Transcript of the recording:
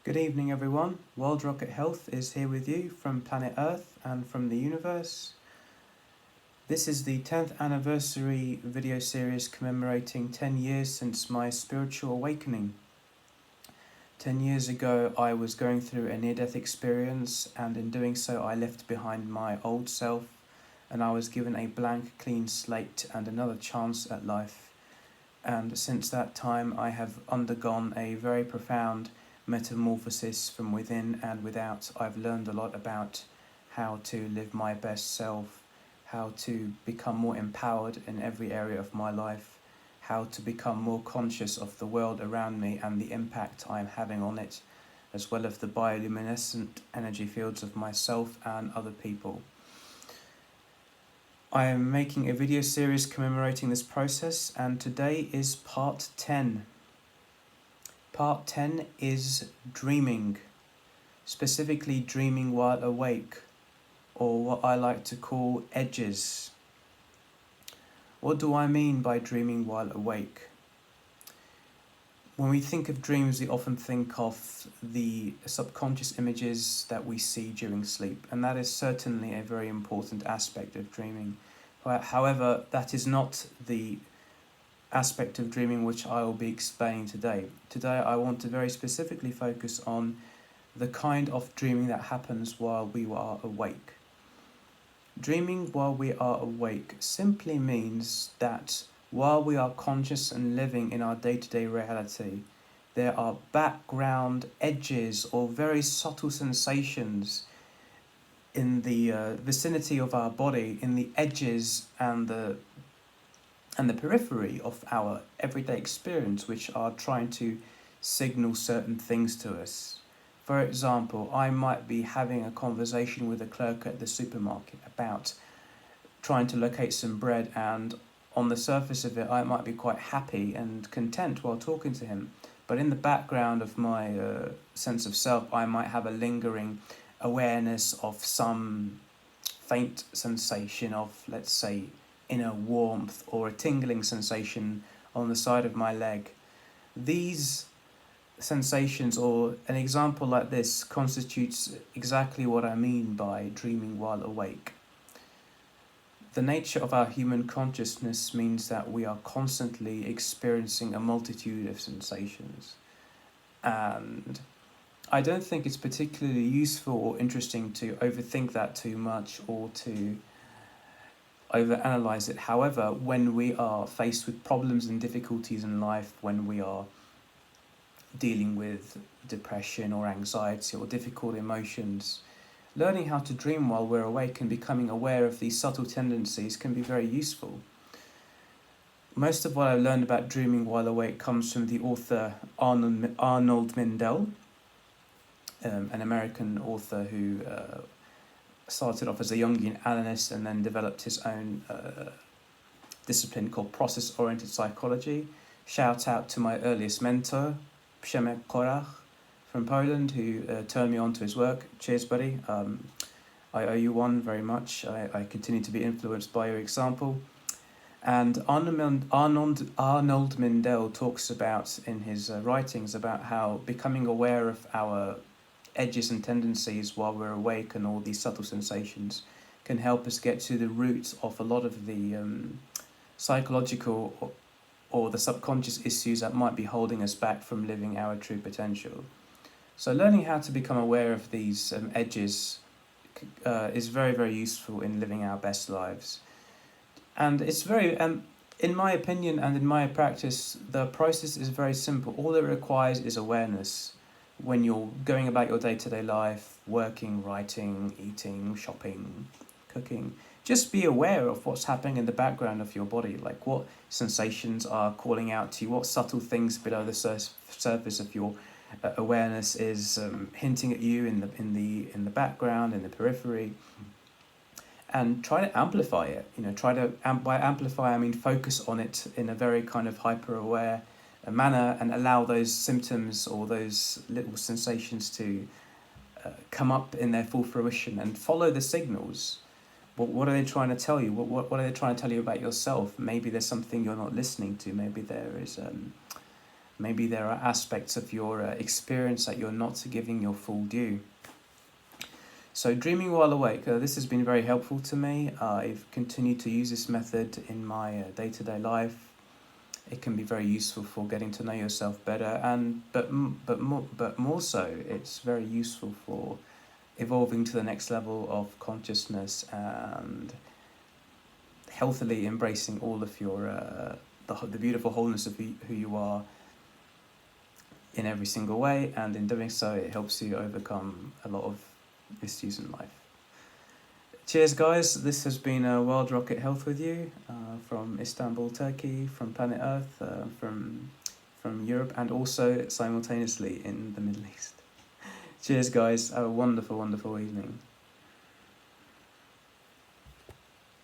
Good evening, everyone. World Rocket Health is here with you from planet Earth and from the universe. This is the 10th anniversary video series commemorating 10 years since my spiritual awakening. 10 years ago, I was going through a near-death experience, and in doing so, I left behind my old self, and I was given a blank, clean slate and another chance at life. And since that time, I have undergone a very profound metamorphosis from within and without. I've learned a lot about how to live my best self, how to become more empowered in every area of my life, how to become more conscious of the world around me and the impact I'm having on it, as well as the bioluminescent energy fields of myself and other people. I am making a video series commemorating this process, and today is part 10. Part 10 is dreaming, specifically dreaming while awake, or what I like to call edges. What do I mean by dreaming while awake? When we think of dreams, we often think of the subconscious images that we see during sleep, and that is certainly a very important aspect of dreaming. However, that is not the aspect of dreaming which I will be explaining today. Today I want to very specifically focus on the kind of dreaming that happens while we are awake. Dreaming while we are awake simply means that while we are conscious and living in our day-to-day reality, there are background edges or very subtle sensations in the vicinity of our body, in the edges and the periphery of our everyday experience, which are trying to signal certain things to us. For example, I might be having a conversation with a clerk at the supermarket about trying to locate some bread, and on the surface of it, I might be quite happy and content while talking to him. But in the background of my sense of self, I might have a lingering awareness of some faint sensation of, let's say, inner warmth or a tingling sensation on the side of my leg. These sensations, or an example like this, constitutes exactly what I mean by dreaming while awake. The nature of our human consciousness means that we are constantly experiencing a multitude of sensations, and I don't think it's particularly useful or interesting to overthink that too much or to overanalyze it. However, when we are faced with problems and difficulties in life, when we are dealing with depression or anxiety or difficult emotions, learning how to dream while we're awake and becoming aware of these subtle tendencies can be very useful. Most of what I learned about dreaming while awake comes from the author Arnold Mindell, an American author who started off as a Jungian analyst and then developed his own discipline called process-oriented psychology. Shout out to my earliest mentor, Przemek Korach from Poland, who turned me on to his work. Cheers, buddy. I owe you one very much. I continue to be influenced by your example. And Arnold Mindell talks about in his writings about how becoming aware of our edges and tendencies while we're awake and all these subtle sensations can help us get to the root of a lot of the psychological or the subconscious issues that might be holding us back from living our true potential. So learning how to become aware of these edges is very, very useful in living our best lives. And it's very, in my opinion and in my practice, the process is very simple. All it requires is awareness. When you're going about your day-to-day life, working, writing, eating, shopping, cooking, just be aware of what's happening in the background of your body, like what sensations are calling out to you, what subtle things below the surface of your awareness is hinting at you in the background, in the periphery, and try to amplify it. By amplify, I mean focus on it in a very kind of hyper-aware manner and allow those symptoms or those little sensations to come up in their full fruition and follow the signals. What are they trying to tell you? What are they trying to tell you about yourself? Maybe there's something you're not listening to. Maybe there is Maybe there are aspects of your experience that you're not giving your full due. So dreaming while awake, this has been very helpful to me. I've continued to use this method in my day-to-day life. It can be very useful for getting to know yourself better, and but more so, it's very useful for evolving to the next level of consciousness and healthily embracing all of your the beautiful wholeness of who you are in every single way, and in doing so it helps you overcome a lot of issues in life. Cheers guys, this has been Wild Rocket Health with you from Istanbul, Turkey, from planet Earth, from Europe, and also simultaneously in the Middle East. Cheers guys, have a wonderful, wonderful evening.